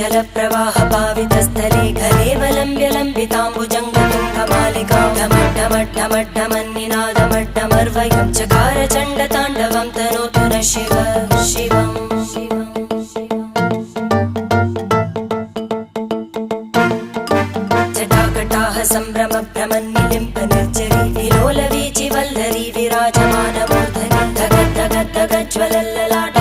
जलप्रवाह पावितस्थले घलेवलम्ब्य लम्बिताम्बुजङ्गतुङ्गमालिकां ढमड्ढमड्ढमड्ढमन्निनादमड्ढमर्वयं चकार चण्डताण्डवं तनोतु नः शिव शिवम् जटाकटाह सम्भ्रमभ्रमन्निलिम्प निर्जरी विलोलवीचि वल्लरी विराजमानमूर्धनि धगद्धगद्धगज्ज्वलल्ललाट